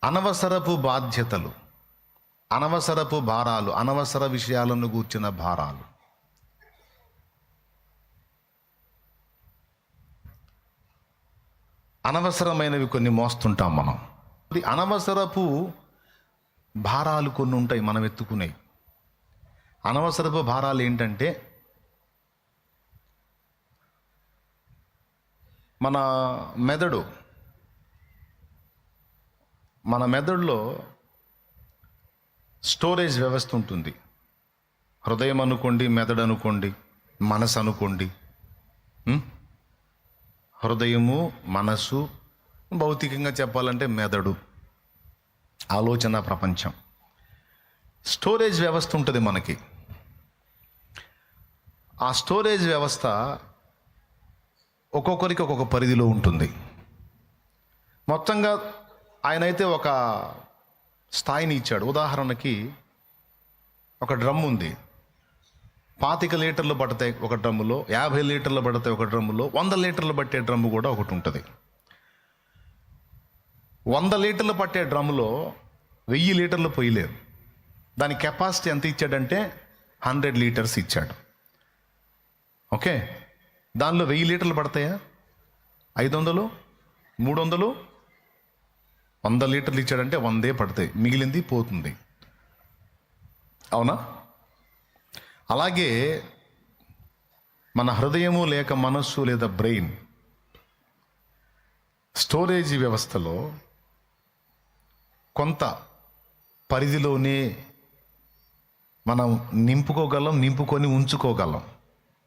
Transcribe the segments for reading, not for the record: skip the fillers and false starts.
అనవసరపు బాధ్యతలు, అనవసరపు భారాలు, అనవసర విషయాలను గూర్చిన భారాలు. అనవసరమైనవి కొన్ని మోస్తుంటాం మనం. అనవసరపు భారాలు కొన్ని ఉంటాయి మనం ఎత్తుకునేవి. అనవసరపు భారాలు ఏంటంటే, మన మెదడులో స్టోరేజ్ వ్యవస్థ ఉంటుంది. హృదయం అనుకోండి, మెదడు అనుకోండి, మనసు అనుకోండి. హృదయము, మనసు, భౌతికంగా చెప్పాలంటే మెదడు, ఆలోచన ప్రపంచం. స్టోరేజ్ వ్యవస్థ ఉంటుంది మనకి. ఆ స్టోరేజ్ వ్యవస్థ ఒక్కొక్కరికి ఒక్కొక్క పరిధిలో ఉంటుంది. మొత్తంగా ఆయన అయితే ఒక స్థాయిని ఇచ్చాడు. ఉదాహరణకి ఒక డ్రమ్ ఉంది. 25 లీటర్లు పడతాయి ఒక డ్రమ్ములో, 50 లీటర్లు పడతాయి ఒక డ్రమ్ములో, 100 లీటర్లు పట్టే డ్రమ్ము కూడా ఒకటి ఉంటుంది. 100 లీటర్లు పట్టే డ్రమ్ములో 1000 లీటర్లు పోయలేరు. దాని కెపాసిటీ ఎంత ఇచ్చాడంటే 100 లీటర్స్ ఇచ్చాడు. ఓకే, దానిలో 1000 లీటర్లు పడతాయా? 500, 300, 100 లీటర్లు ఇచ్చాడంటే 100 పడతాయి, మిగిలింది పోతుంది. అవునా? అలాగే మన హృదయము లేక మనస్సు లేదా బ్రెయిన్ స్టోరేజ్ వ్యవస్థలో కొంత పరిధిలోనే మనం నింపుకొని ఉంచుకోగలం.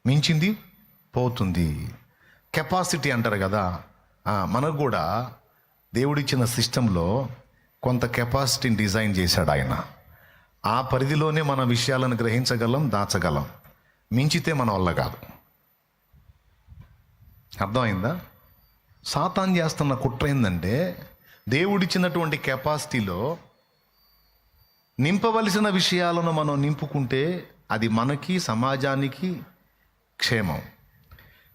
మించింది పోతుంది. కెపాసిటీ అంటారు కదా. మనకు కూడా దేవుడిచ్చిన సిస్టంలో కొంత కెపాసిటీని డిజైన్ చేశాడు ఆయన. ఆ పరిధిలోనే మన విషయాలను గ్రహించగలం, దాచగలం. మించితే మన వల్ల కాదు. అర్థమైందా? సాతాన్ చేస్తున్న కుట్ర ఏంటంటే, దేవుడిచ్చినటువంటి కెపాసిటీలో నింపవలసిన విషయాలను మనం నింపుకుంటే అది మనకి, సమాజానికి క్షేమం.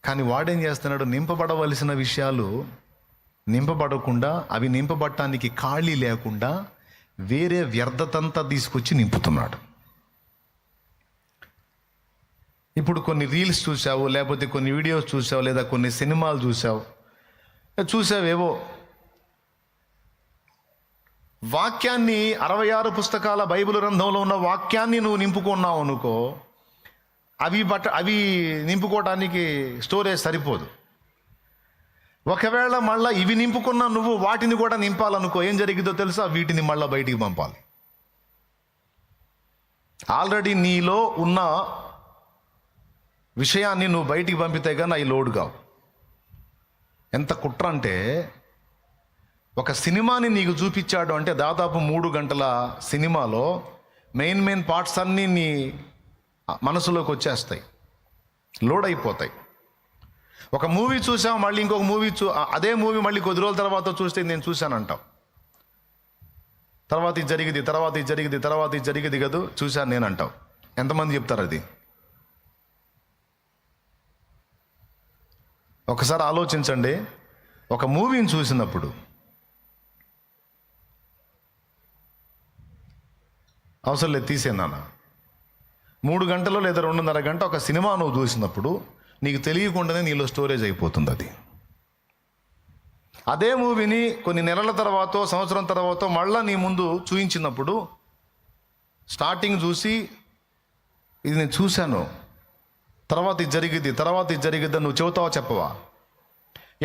కానీ వాడేం చేస్తున్నాడు, నింపబడవలసిన విషయాలు నింపబడకుండా, అవి నింపబడటానికి ఖాళీ లేకుండా వేరే వ్యర్థతంతా తీసుకొచ్చి నింపుతున్నాడు. ఇప్పుడు కొన్ని రీల్స్ చూసావు, లేకపోతే కొన్ని వీడియోస్ చూసావు, లేదా కొన్ని సినిమాలు చూసావేవో. వాక్యాన్ని 66 పుస్తకాల బైబిల్ గ్రంథంలో ఉన్న వాక్యాన్ని నువ్వు నింపుకున్నావు అనుకో, అవి నింపుకోవడానికి స్టోరేజ్ సరిపోదు. ఒకవేళ మళ్ళీ ఇవి నింపుకున్నా నువ్వు వాటిని కూడా నింపాలనుకో, ఏం జరిగిందో తెలుసా? వీటిని మళ్ళీ బయటికి పంపాలి. ఆల్రెడీ నీలో ఉన్న విషయాన్ని నువ్వు బయటికి పంపితే కానీ అవి లోడ్ కావు. ఎంత కుట్ర అంటే, ఒక సినిమాని నీకు చూపించాడు అంటే దాదాపు 3 గంటల సినిమాలో మెయిన్ పార్ట్స్ అన్నీ నీ మనసులోకి వచ్చేస్తాయి, లోడ్ అయిపోతాయి. ఒక మూవీ చూసావు, మళ్ళీ ఇంకొక మూవీ అదే మూవీ మళ్ళీ కొద్ది రోజుల తర్వాత చూస్తే నేను చూశానంటావు. తర్వాత ఇది జరిగింది కదా, చూశాను నేను అంటావు. ఎంతమంది చెప్తారు అది? ఒకసారి ఆలోచించండి. ఒక మూవీని చూసినప్పుడు అవసరం లేదు, తీసేనా. 3 గంటలు లేదా 2.5 గంట ఒక సినిమా నువ్వు చూసినప్పుడు నీకు తెలియకుండానే నీలో స్టోరేజ్ అయిపోతుంది అది. అదే మూవీని కొన్ని నెలల తర్వాత, సంవత్సరం తర్వాత మళ్ళీ నీ ముందు చూయించినప్పుడు స్టార్టింగ్ చూసి ఇది నేను చూశాను, తర్వాత ఇది జరిగిద్ది నువ్వు చెబుతావా, చెప్పవా?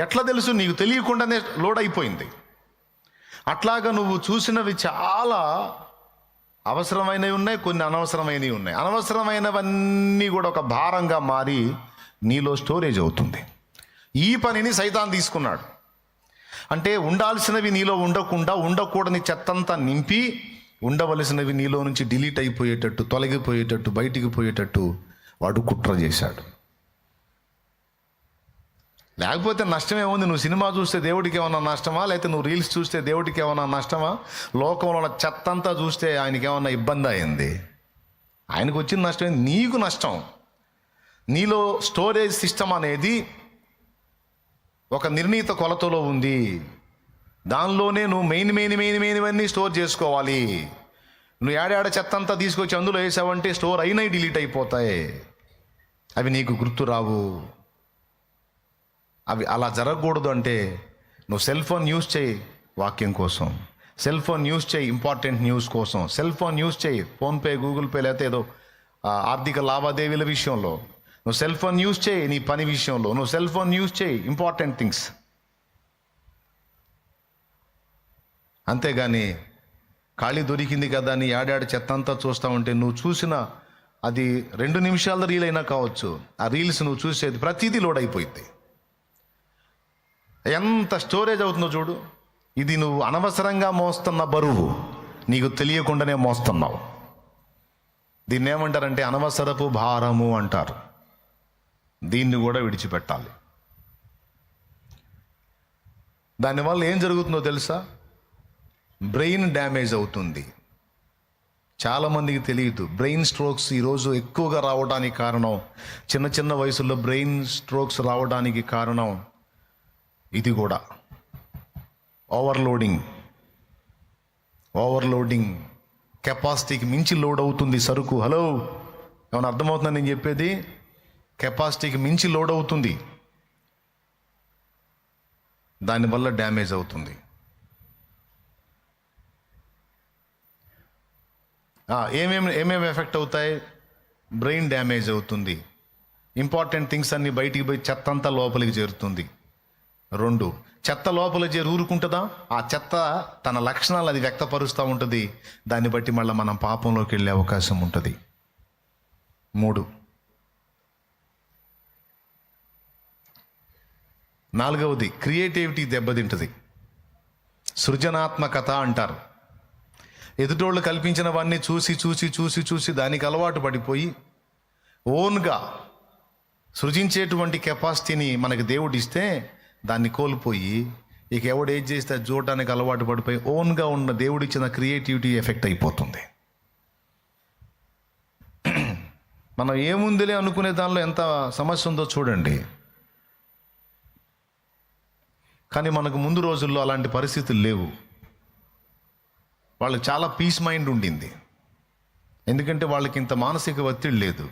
ఎట్లా తెలుసు? నీకు తెలియకుండానే లోడ్ అయిపోయింది. అట్లాగా నువ్వు చూసినవి చాలా అవసరమైనవి ఉన్నాయి, కొన్ని అనవసరమైనవి ఉన్నాయి. అనవసరమైనవన్నీ కూడా ఒక భారంగా మారి నీలో స్టోరేజ్ అవుతుంది. ఈ పనిని సైతాన్ తీసుకున్నాడు. అంటే ఉండాల్సినవి నీలో ఉండకూడని చెత్తంతా నింపి, ఉండవలసినవి నీలో నుంచి డిలీట్ అయిపోయేటట్టు, తొలగిపోయేటట్టు, బయటికి పోయేటట్టు వాడు కుట్ర చేశాడు. లేకపోతే నష్టమే ఉంది. నువ్వు సినిమా చూస్తే దేవుడికి ఏమన్నా నష్టమా? లేకపోతే నువ్వు రీల్స్ చూస్తే దేవుడికి ఏమన్నా నష్టమా? లోకంలో ఉన్న చెత్తంతా చూస్తే ఆయనకి ఏమన్నా ఇబ్బంది అయింది? ఆయనకు వచ్చిన నష్టం నీకు నష్టం. నీలో స్టోరేజ్ సిస్టమ్ అనేది ఒక నిర్ణీత కొలతలో ఉంది. దానిలోనే నువ్వు మెయిన్ స్టోర్ చేసుకోవాలి. నువ్వు ఏడాడ చెత్త అంతా తీసుకొచ్చి అందులో వేసావంటే స్టోర్ అయినవి డిలీట్ అయిపోతాయి, అవి నీకు గుర్తు రావు. అవి అలా జరగకూడదు అంటే నువ్వు సెల్ ఫోన్ యూజ్ చేయి వాక్యం కోసం, సెల్ ఫోన్ యూజ్ చేయి ఇంపార్టెంట్ న్యూస్ కోసం, సెల్ ఫోన్ యూజ్ చేయి ఫోన్పే, గూగుల్ పే, లేకపోతే ఏదో ఆర్థిక లావాదేవీల విషయంలో. నువ్వు సెల్ ఫోన్ యూజ్ చేయి నీ పని విషయంలో, నువ్వు సెల్ ఫోన్ యూజ్ చేయి ఇంపార్టెంట్ థింగ్స్. అంతేగాని ఖాళీ దొరికింది కదా అని ఏడాడు చెత్త అంతా చూస్తూ ఉంటే నువ్వు చూసిన అది 2 నిమిషాల రీల్ అయినా కావచ్చు, ఆ రీల్స్ నువ్వు చూసేది ప్రతిదీ లోడ్ అయిపోయింది. ఎంత స్టోరేజ్ అవుతుందో చూడు. ఇది నువ్వు అనవసరంగా మోస్తున్న బరువు, నీకు తెలియకుండానే మోస్తున్నావు. దీన్ని ఏమంటారంటే అనవసరపు భారము అంటారు. దీన్ని కూడా విడిచిపెట్టాలి. దానివల్ల ఏం జరుగుతుందో తెలుసా? బ్రెయిన్ డ్యామేజ్ అవుతుంది. చాలామందికి తెలియదు. బ్రెయిన్ స్ట్రోక్స్ ఈరోజు ఎక్కువగా రావడానికి కారణం, చిన్న వయసులో బ్రెయిన్ స్ట్రోక్స్ రావడానికి కారణం ఇది కూడా ఓవర్లోడింగ్. కెపాసిటీకి మించి లోడ్ అవుతుంది సరుకు. హలో, ఏమైనా అర్థమవుతుందా నేను చెప్పేది? కెపాసిటీకి మించి లోడ్ అవుతుంది, దానివల్ల డ్యామేజ్ అవుతుంది. ఏమేమి ఎఫెక్ట్ అవుతాయి? బ్రెయిన్ డ్యామేజ్ అవుతుంది. ఇంపార్టెంట్ థింగ్స్ అన్నీ బయటికి పోయి చెత్త అంతా లోపలికి చేరుతుంది. 2, చెత్త లోపల చేరి ఊరుకుంటుందా? ఆ చెత్త తన లక్షణాలు అది వ్యక్తపరుస్తూ ఉంటుంది. దాన్ని బట్టి మళ్ళీ మనం పాపంలోకి వెళ్ళే అవకాశం ఉంటుంది. 3, 4వది క్రియేటివిటీ దెబ్బతింటుంది. సృజనాత్మకత అంటారు. ఎదుటోళ్ళు కల్పించినవన్నీ చూసి దానికి అలవాటు పడిపోయి ఓన్గా సృజించేటువంటి కెపాసిటీని మనకి దేవుడు ఇస్తే దాన్ని కోల్పోయి ఇక ఎవడు ఏం చేస్తే అది చూడటానికి అలవాటు పడిపోయి ఓన్గా ఉన్న దేవుడిచ్చిన క్రియేటివిటీ ఎఫెక్ట్ అయిపోతుంది. మనం ఏముందిలే అనుకునే దానిలో ఎంత సమస్య ఉందో చూడండి. కానీ మనకు ముందు రోజుల్లో అలాంటి పరిస్థితులు లేవు. వాళ్ళకి చాలా పీస్ మైండ్ ఉండింది. ఎందుకంటే వాళ్ళకి ఇంత మానసిక ఒత్తిడి లేదు.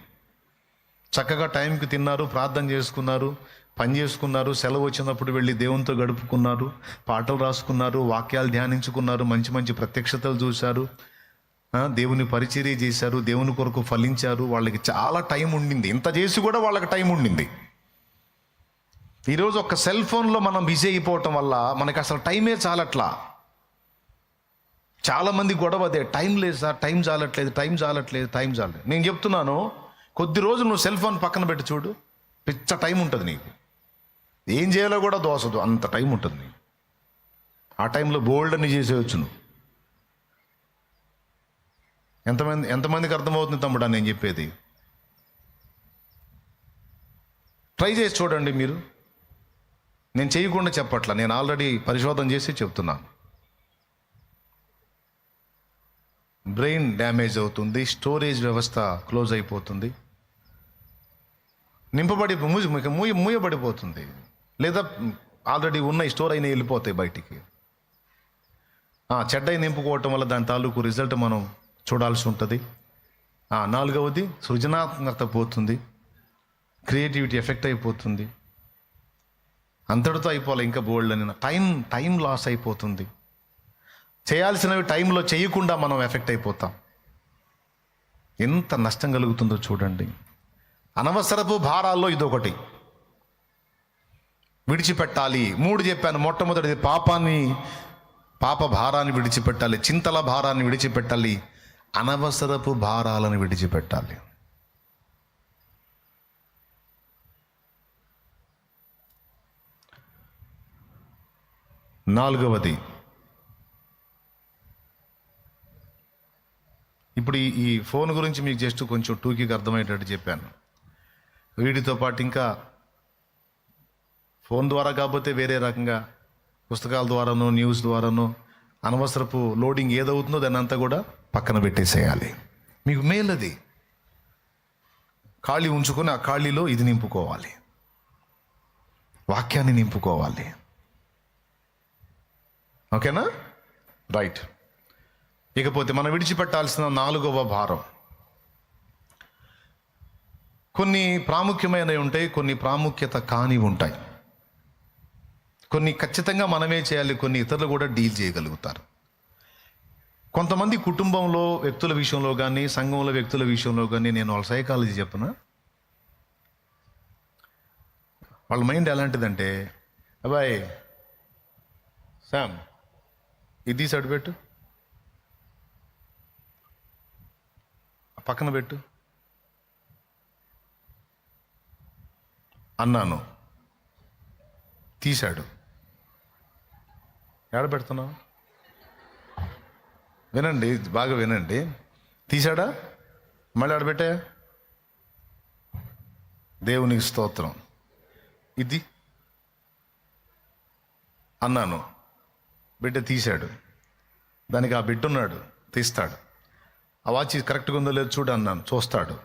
చక్కగా టైంకి తిన్నారు, ప్రార్థన చేసుకున్నారు, పని చేసుకున్నారు, సెలవు వచ్చినప్పుడు వెళ్ళి దేవునితో గడుపుకున్నారు, పాటలు రాసుకున్నారు, వాక్యాలు ధ్యానించుకున్నారు, మంచి ప్రత్యక్షతలు చూశారు, దేవుని పరిచర్య చేశారు, దేవుని కొరకు ఫలించారు. వాళ్ళకి చాలా టైం ఉండింది. ఇంత చేసి కూడా వాళ్ళకి టైం ఉండింది. ఈరోజు ఒక సెల్ ఫోన్లో మనం బిజీ అయిపోవటం వల్ల మనకి అసలు టైమే చాలట్లా. చాలామంది గొడవ అదే, టైం లేదు సార్, టైం చాలట్లేదు. నేను చెప్తున్నాను, కొద్ది రోజులు నువ్వు సెల్ ఫోన్ పక్కన పెట్టి చూడు, పిచ్చ టైం ఉంటుంది నీకు. ఏం చేయాలో కూడా దోసదు, అంత టైం ఉంటుంది నీకు. ఆ టైంలో బోల్డ్ అని చేసేయచ్చు నువ్వు. ఎంతమందికి అర్థమవుతుంది తమ్ముడా నేను చెప్పేది? ట్రై చేసి చూడండి మీరు. నేను చేయకుండా చెప్పట్లా, నేను ఆల్రెడీ పరిశోధన చేసి చెప్తున్నాను. బ్రెయిన్ డ్యామేజ్ అవుతుంది, స్టోరేజ్ వ్యవస్థ క్లోజ్ అయిపోతుంది, మూయబడిపోతుంది, లేదా ఆల్రెడీ ఉన్న స్టోర్ అయినా వెళ్ళిపోతాయి బయటికి. చెడ్డయి నింపుకోవటం వల్ల దాని తాలూకు రిజల్ట్ మనం చూడాల్సి ఉంటుంది. 4వది సృజనాత్మకత పోతుంది, క్రియేటివిటీ ఎఫెక్ట్ అయిపోతుంది. అంతటితో అయిపోవాలి, ఇంకా బోల్డ్ అని టైం లాస్ అయిపోతుంది. చేయాల్సినవి టైంలో చేయకుండా మనం ఎఫెక్ట్ అయిపోతాం. ఎంత నష్టం కలుగుతుందో చూడండి. అనవసరపు భారాల్లో ఇదొకటి, విడిచిపెట్టాలి. 3 చెప్పాను. మొట్టమొదటిది పాప భారాన్ని విడిచిపెట్టాలి, చింతల భారాన్ని విడిచిపెట్టాలి, అనవసరపు భారాలను విడిచిపెట్టాలి. 4వది, ఇప్పుడు ఈ ఫోన్ గురించి మీకు జస్ట్ కొంచెం టూకీగా అర్థమయ్యేటట్టు చెప్పాను. వీటితో పాటు ఇంకా ఫోన్ ద్వారా కాకపోతే వేరే రకంగా పుస్తకాల ద్వారానో న్యూస్ ద్వారానో అనవసరపు లోడింగ్ ఏదవుతుందో దాన్ని అంతా కూడా పక్కన పెట్టేసేయాలి. మీకు మేలది. ఖాళీ ఉంచుకొని ఆ ఖాళీలో ఇది నింపుకోవాలి, వాక్యాన్ని నింపుకోవాలి. ఓకేనా? రైట్. ఇకపోతే మనం విడిచిపెట్టాల్సిన 4వ భారం. కొన్ని ప్రాముఖ్యమైనవి ఉంటాయి, కొన్ని ప్రాముఖ్యత కానివి ఉంటాయి. కొన్ని ఖచ్చితంగా మనమే చేయాలి, కొన్ని ఇతరులు కూడా డీల్ చేయగలుగుతారు. కొంతమంది కుటుంబంలో వ్యక్తుల విషయంలో కానీ, సంఘంలో వ్యక్తుల విషయంలో కానీ, నేను వాళ్ళ సైకాలజీ చెప్పనా, వాళ్ళ మైండ్ ఎలాంటిదంటే, అబ్బాయి శామ్ ఇది సైడ్ పెట్టు, పక్కన పెట్టు అన్నాను, తీశాడు. ఎక్కడ పెడుతున్నావు? వినండి, బాగా వినండి. తీశాడా? మళ్ళీ ఆడబెట్టా? దేవునికి స్తోత్రం. ఇది అన్నాను, బిడ్డ తీశాడు. దానికి ఆ బిడ్డ ఉన్నాడు, తీస్తాడు. ఆ వాచ్ కరెక్ట్గా ఉందో లేదో చూడు అన్నాను, చూస్తాడు.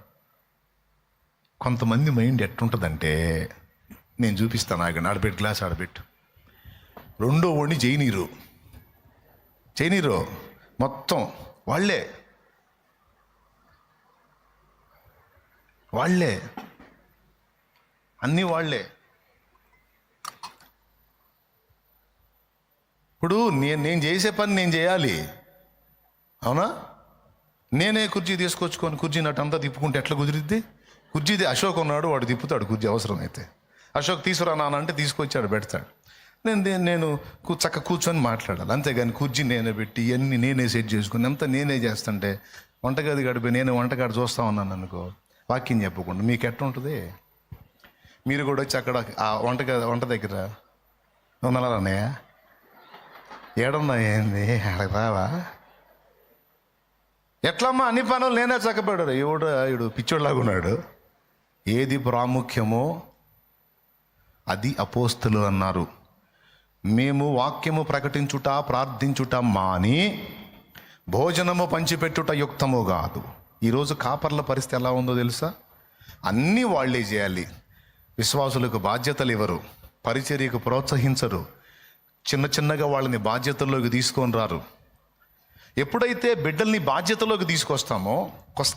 కొంతమంది మైండ్ ఎట్టుంటుందంటే, నేను చూపిస్తాను, ఆగండి, ఆడబెట్టు, గ్లాస్ ఆడబెట్టు. రెండో వాడిని చేయనీరు మొత్తం వాళ్ళే అన్నీ వాళ్ళే. ఇప్పుడు నేను చేసే పని నేను చేయాలి, అవునా? నేనే కుర్చీ తీసుకొచ్చుకొని కుర్చీ నటంతా తిప్పుకుంటే ఎట్లా కుదిరిద్ది? కుర్చీది అశోక్ ఉన్నాడు, వాడు తిప్పుతాడు కుర్చీ అవసరమైతే. అశోక్ తీసుకురా నాన్న అంటే తీసుకొచ్చాడు, పెడతాడు. నేను చక్క కూర్చొని మాట్లాడాలి, అంతేగాని కుర్చీ నేనే పెట్టి ఇవన్నీ నేనే సెట్ చేసుకుని అంతా నేనే చేస్తుంటే, వంటగది గడిపి నేను వంటగది చూస్తా ఉన్నాను అనుకో, వాక్యం చెప్పకుండా మీకు ఎట్లా ఉంటుంది? మీరు కూడా వచ్చి అక్కడ ఆ వంట దగ్గర ఉన్నారా అన్నయ్య, ఏడున్నా, ఏంది అక్కడ రావా? ఎట్లమ్మా అన్ని పనులు నేనే చక్కబడ్డాడు. ఈడు పిచ్చోడ్లాగా ఉన్నాడు. ఏది ప్రాముఖ్యమో అది అపోస్తలు అన్నారు. మేము వాక్యము ప్రకటించుట, ప్రార్థించుట మాని భోజనము పంచిపెట్టుట యుక్తము కాదు. ఈరోజు కాపర్ల పరిస్థితి ఎలా ఉందో తెలుసా? అన్నీ వాళ్ళే చేయాలి. విశ్వాసులకు బాధ్యతలు ఇవ్వరు, పరిచర్యకు ప్రోత్సహించరు, చిన్నగా వాళ్ళని బాధ్యతల్లోకి తీసుకొని రారు. ఎప్పుడైతే బిడ్డల్ని బాధ్యతలోకి తీసుకొస్తామో,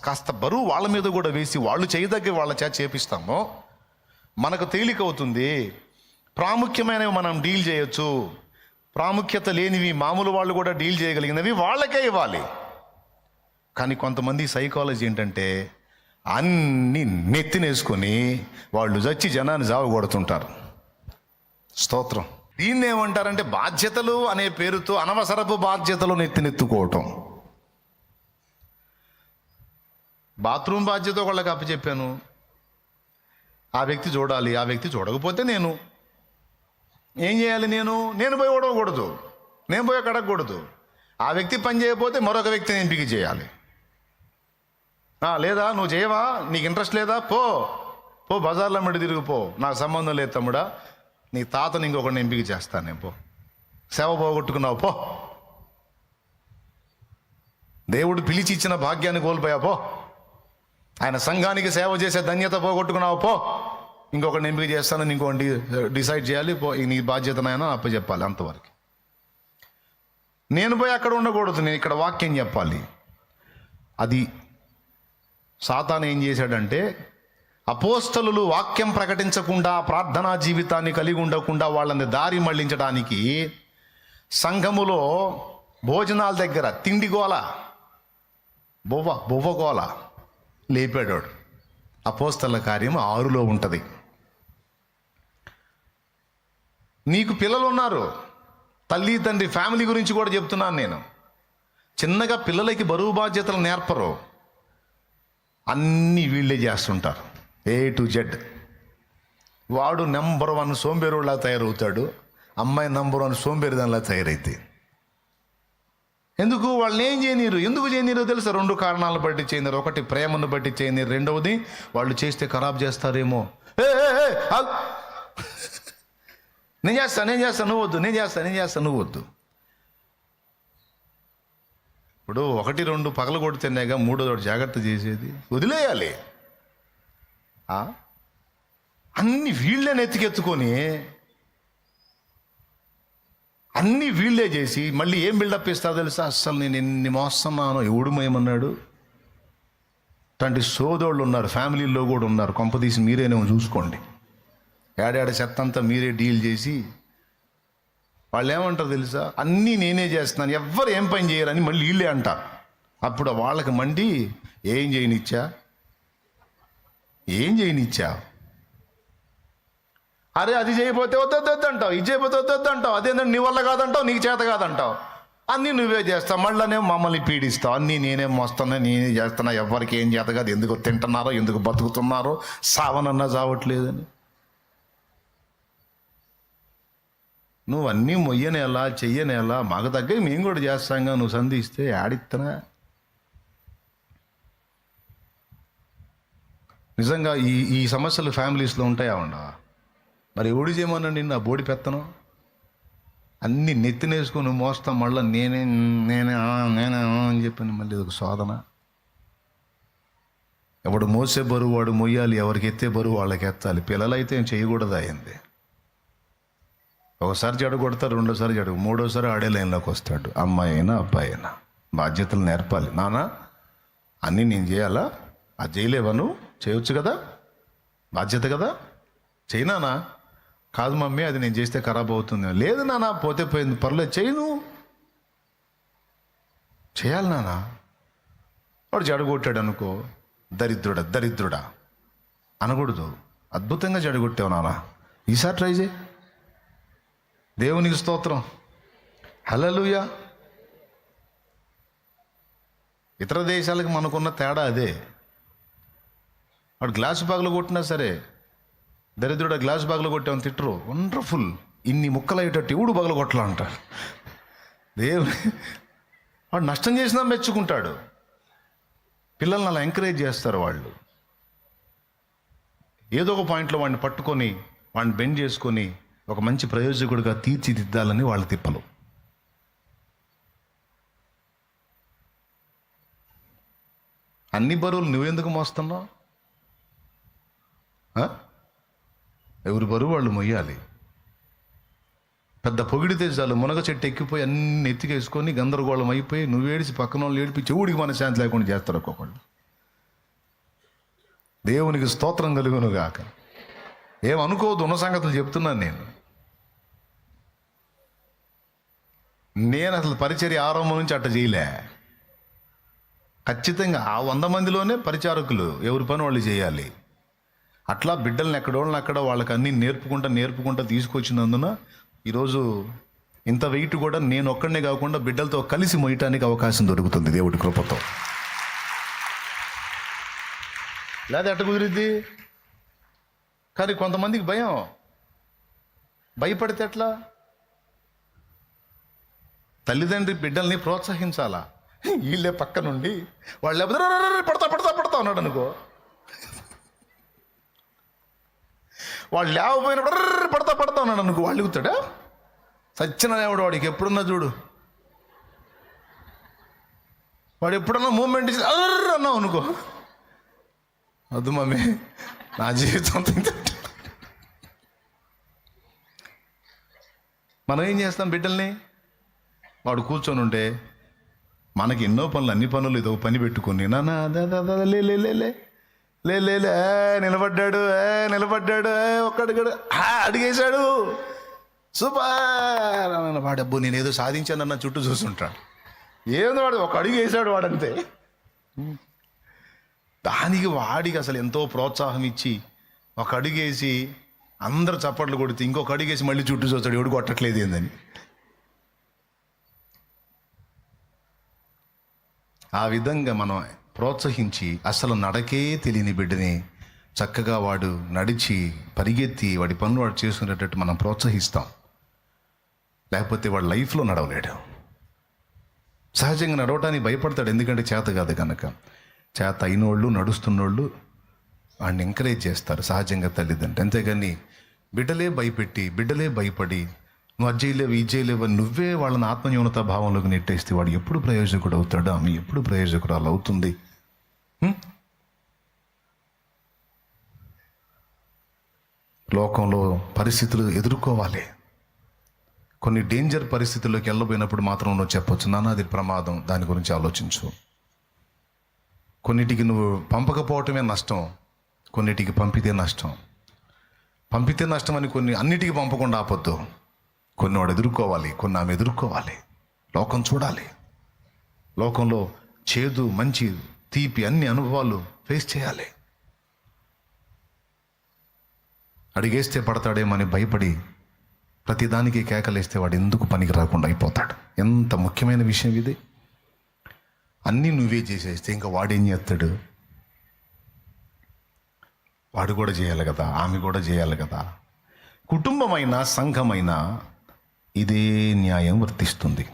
కాస్త బరువు వాళ్ళ మీద కూడా వేసి వాళ్ళు చేయదగ్గ వాళ్ళ చేత చేపిస్తామో మనకు తేలిక అవుతుంది. ప్రాముఖ్యమైనవి మనం డీల్ చేయొచ్చు, ప్రాముఖ్యత లేనివి మామూలు వాళ్ళు కూడా డీల్ చేయగలిగినవి వాళ్ళకే ఇవ్వాలి. కానీ కొంతమంది సైకాలజీ ఏంటంటే, అన్నీ నెత్తినేసుకొని వాళ్ళు చచ్చి జనాన్ని జావగొడుతుంటారు. స్తోత్రం. దీన్ని ఏమంటారంటే, బాధ్యతలు అనే పేరుతో అనవసరపు బాధ్యతలు నెత్తినెత్తుకోవటం. బాత్రూమ్ బాధ్యత ఒకళ్ళకి అప్పచెప్పాను, ఆ వ్యక్తి చూడాలి, ఆ వ్యక్తి చూడకపోతే నేను ఏం చేయాలి? నేను పోయి ఓడవకూడదు, నేను పోయి కడగకూడదు. ఆ వ్యక్తి పని చేయకపోతే మరొక వ్యక్తిని ఎంపిక చేయాలి. లేదా నువ్వు చేయవా, నీకు ఇంట్రెస్ట్ లేదా, పో బజార్లో మెడి తిరిగిపో, నాకు సంబంధం లేదు తమ్ముడా, నీ తాతని ఇంకొకరిని ఎంపిక చేస్తాను నేను, పో. సేవ పోగొట్టుకున్నావు, పో. దేవుడు పిలిచి ఇచ్చిన భాగ్యాన్ని కోల్పోయావు, పో. ఆయన సంఘానికి సేవ చేసే ధన్యత పోగొట్టుకున్నావు, పో. ఇంకొకరిని ఎంపిక చేస్తానని ఇంకొకటి డిసైడ్ చేయాలి, పో. నీ బాధ్యతనైనా అప్పచెప్పాలి. అంతవరకు నేను పోయి అక్కడ ఉండకూడదు, నేను ఇక్కడ వాక్యం చెప్పాలి. అది సాతాను ఏం చేశాడంటే, అపోస్తలులు వాక్యం ప్రకటించకుండా, ప్రార్థనా జీవితాన్ని కలిగి ఉండకుండా వాళ్ళని దారి మళ్లించడానికి సంఘములో భోజనాల దగ్గర తిండిగోల, బొవ్వగోల లేపాడు. అపోస్తల కార్యం 6లో ఉంటుంది. నీకు పిల్లలు ఉన్నారు, తల్లి తండ్రి ఫ్యామిలీ గురించి కూడా చెప్తున్నాను నేను. చిన్నగా పిల్లలకి బరువు బాధ్యతలు నేర్పరు, అన్నీ వీళ్ళే చేస్తుంటారు, A to Z. వాడు నెంబర్ 1 సోంబేరులా తయారవుతాడు, అమ్మాయి నెంబర్ 1 సోంబేరు దానిలా తయారైతే. ఎందుకు? వాళ్ళని ఏం చేయనీరు. ఎందుకు చేయనీరో తెలుసా? 2 కారణాలను బట్టి చేయనీరు. ఒకటి ప్రేమను బట్టి చేయనీరు, రెండవది వాళ్ళు చేస్తే ఖరాబ్ చేస్తారేమో. నేను చేస్తా నువ్వు వద్దు, నేను చేస్తా నువ్వు వద్దు. ఇప్పుడు 1, 2 పగలు కొడితేనేగా మూడోది జాగ్రత్త చేసేది. వదిలేయాలి. అన్ని వీళ్ళని ఎత్తుకెత్తుకొని అన్నీ వీళ్ళే చేసి మళ్ళీ ఏం బిల్డప్ ఇస్తారో తెలుసా? అస్సలు నేను ఎన్ని మోస్తున్నానో ఎవడు మోయమన్నాడు. ఇట్లాంటి సోదోళ్ళు ఉన్నారు, ఫ్యామిలీల్లో కూడా ఉన్నారు. కొంపదీసి మీరేనేమో చూసుకోండి. ఏడాడ చెత్త అంతా మీరే డీల్ చేసి వాళ్ళు ఏమంటారు తెలుసా? అన్నీ నేనే చేస్తున్నాను, ఎవ్వరు ఏం పని చేయరని మళ్ళీ వీళ్ళే అంటారు. అప్పుడు వాళ్ళకి మండి ఏం చేయనిచ్చా, ఏం చేయనిచ్చా? అరే అది చేయకపోతే వద్దు అంటావు, ఇది చేయకపోతే వద్దు అంటావు, అదేంటంటే నీ వల్ల కాదంటావు, నీకు చేత కాదంటావు, అన్నీ నువ్వే చేస్తావు, మళ్ళీనే మమ్మల్ని పీడిస్తావు. అన్నీ నేనేం మోస్తున్నా, నేనే చేస్తున్నా, ఎవరికి ఏం చేత కాదు, ఎందుకు తింటున్నారో, ఎందుకు బతుకుతున్నారో, సావనన్నా చావట్లేదని. నువ్వు అన్నీ మొయ్యనేలా చెయ్యనేలా మాకు తగ్గ మేము కూడా చేస్తాంగా, నువ్వు సంధిస్తే ఆడిత్తనా? నిజంగా ఈ సమస్యలు ఫ్యామిలీస్లో ఉంటాయా ఉండవా? మరి ఎవడు చేయమన్నా నిన్ను ఆ బోడి పెత్తనం అన్నీ నెత్తినేసుకొని మోస్తాం, మళ్ళీ నేనే నేనే నేనే అని చెప్పి మళ్ళీ ఒక శోధన. ఎవడు మోసే బరువు వాడు మొయ్యాలి, ఎవరికి ఎత్తే బరువు వాళ్ళకి ఎత్తాలి. పిల్లలైతే ఏం చేయకూడదు అయింది. ఒకసారి జడ కొడతారు, రెండోసారి జడ, మూడోసారి ఆడే లైన్లోకి వస్తాడు. అమ్మాయి అయినా అబ్బాయి అయినా బాధ్యతలు నేర్పాలి. నాన్న అన్నీ నేను చేయాలా? అది చేయలేవా? నువ్వు చేయొచ్చు కదా, బాధ్యత కదా, చేయనానా? కాదు మమ్మీ అది నేను చేస్తే ఖరాబ్ అవుతుంది. లేదు నాన్న, పోతే పోయింది, పర్లేదు చేయి, నువ్వు చేయాలి నాన్న. వాడు జడగొట్టాడు అనుకో, దరిద్రుడా అనకూడదు. అద్భుతంగా జడగొట్టావు నాన్న, ఈసారి ట్రై చేయి. దేవునికి స్తోత్రం, హల్లెలూయా. ఇతర దేశాలకు మనకున్న తేడా అదే. వాడు గ్లాసు బాగులు కొట్టినా సరే, దరిద్రుడు గ్లాస్ బాగులు కొట్టామని తిట్టరు. వండర్ఫుల్, ఇన్ని ముక్కలు అయ్యేటట్టు ఎవడు బాగులు కొట్టాలంట. దేవుడు వాడు నష్టం చేసినా మెచ్చుకుంటాడు. పిల్లల్ని అలా ఎంకరేజ్ చేస్తారు వాళ్ళు. ఏదో ఒక పాయింట్లో వాడిని పట్టుకొని వాడిని బెండ్ చేసుకొని ఒక మంచి ప్రయోజకుడిగా తీర్చిదిద్దాలని వాళ్ళ తిప్పలు. అన్ని బరువులు నువ్వెందుకు మోస్తున్నావు? ఎవరి బరువు వాళ్ళు మొయ్యాలి. పెద్ద పొగిడితే చాలు, మునగ చెట్టు ఎక్కిపోయి అన్ని ఎత్తికేసుకొని గందరగోళం అయిపోయి నువ్వేడిసి పక్కన వాళ్ళు ఏడిపి చెవుడికి మనశ్శాంతి లేకుండా చేస్తారు ఒక్కొక్కళ్ళు. దేవునికి స్తోత్రం కలుగును గాక. ఏమనుకోవద్దు, ఉన్న సంగతులు చెప్తున్నాను నేను అసలు పరిచర్య ఆరంభం నుంచి అట్ట చేయలే. ఖచ్చితంగా ఆ 100 మందిలోనే పరిచారకులు ఎవరి పని వాళ్ళు చేయాలి. అట్లా బిడ్డల్ని ఎక్కడోళ్ళని అక్కడ వాళ్ళకి అన్నీ నేర్పుకుంటా తీసుకొచ్చినందున ఈరోజు ఇంత వెయిట్ కూడా నేను ఒక్కడనే కాకుండా బిడ్డలతో కలిసి మోయటానికి అవకాశం దొరుకుతుంది దేవుడి కృపతో. లేదా ఎట్ట కుదిరిద్ది? కానీ కొంతమందికి భయపడితే ఎట్లా? తల్లిదండ్రి బిడ్డల్ని ప్రోత్సహించాలా? వీళ్ళే పక్క నుండి వాళ్ళు పడతా ఉన్నాడు అనుకో, వాళ్ళు లేకపోయినప్పుడు పడతా ఉన్నాడు అనుకో, వాళ్ళు ఎగుతాడా? సచ్చిన లేవాడు వాడికి ఎప్పుడున్నా చూడు, వాడు ఎప్పుడన్నా మూమెంట్ ఇచ్చి అన్నావు అనుకో, వద్దు మమ్మీ నా జీవితం. మనం ఏం చేస్తాం బిడ్డల్ని? వాడు కూర్చొని ఉంటే మనకి ఎన్నో పనులు, అన్ని పనులు ఇదో పని పెట్టుకుని నాన్న లే నిలబడ్డాడు ఒక్కడిగాడు అడిగేశాడు సూపర్ వాడు. అబ్బో నేను ఏదో సాధించానన్న చుట్టూ చూస్తుంటాడు. ఏందో వాడు ఒక అడుగు వేసాడు వాడంతే. దానికి వాడికి అసలు ఎంతో ప్రోత్సాహం ఇచ్చి ఒక అడుగేసి అందరు చప్పట్లు కొడితే ఇంకొక అడుగేసి మళ్ళీ చుట్టూ చూస్తాడు, ఎవడు కొట్టట్లేదు ఏందని. ఆ విధంగా మనం ప్రోత్సహించి అసలు నడకే తెలియని బిడ్డని చక్కగా వాడు నడిచి పరిగెత్తి వాడి పనులు వాడు చేసుకునేటట్టు మనం ప్రోత్సహిస్తాం. లేకపోతే వాడు లైఫ్లో నడవలేడు. సహజంగా నడవటానికి భయపడతాడు, ఎందుకంటే చేత కాదు కనుక. చేత అయినోళ్ళు నడుస్తున్నోళ్ళు వాడిని ఎంకరేజ్ చేస్తారు సహజంగా తల్లిదండ్రులు. అంతేగాని బిడ్డలే భయపడి నువ్వు అది చేయలేవు ఇది చేయలేవు నువ్వే వాళ్ళని ఆత్మన్యూనత భావంలోకి నెట్టేస్తే వాడు ఎప్పుడు ప్రయోజకుడు అవుతాడు, ఆమె ఎప్పుడు ప్రయోజకురాలు అవుతుంది? లోకంలో పరిస్థితులు ఎదుర్కోవాలి. కొన్ని డేంజర్ పరిస్థితుల్లోకి వెళ్ళబోయినప్పుడు మాత్రం నువ్వు చెప్పొచ్చు, నాన్న అది ప్రమాదం, దాని గురించి ఆలోచించు. కొన్నిటికి నువ్వు పంపకపోవటమే నష్టం, కొన్నిటికి పంపితే నష్టం. పంపితే నష్టం అని కొన్ని అన్నిటికీ పంపకుండా ఆపొద్దు. కొన్ని వాడు ఎదుర్కోవాలి, కొన్ని ఆమె ఎదుర్కోవాలి. లోకం చూడాలి. లోకంలో చేదు, మంచి, తీపి అన్ని అనుభవాలు ఫేస్ చేయాలి. అడిగేస్తే పడతాడేమని భయపడి ప్రతిదానికి కేకలేస్తే వాడు ఎందుకు పనికి రాకుండా అయిపోతాడు. ఎంత ముఖ్యమైన విషయం ఇది. అన్నీ నువ్వే చేసేస్తే ఇంకా వాడేం చేస్తాడు? వాడు కూడా చేయాలి కదా, ఆమె కూడా చేయాలి కదా. కుటుంబమైనా సంఘమైనా ఇదే న్యాయం వర్తిస్తుంది.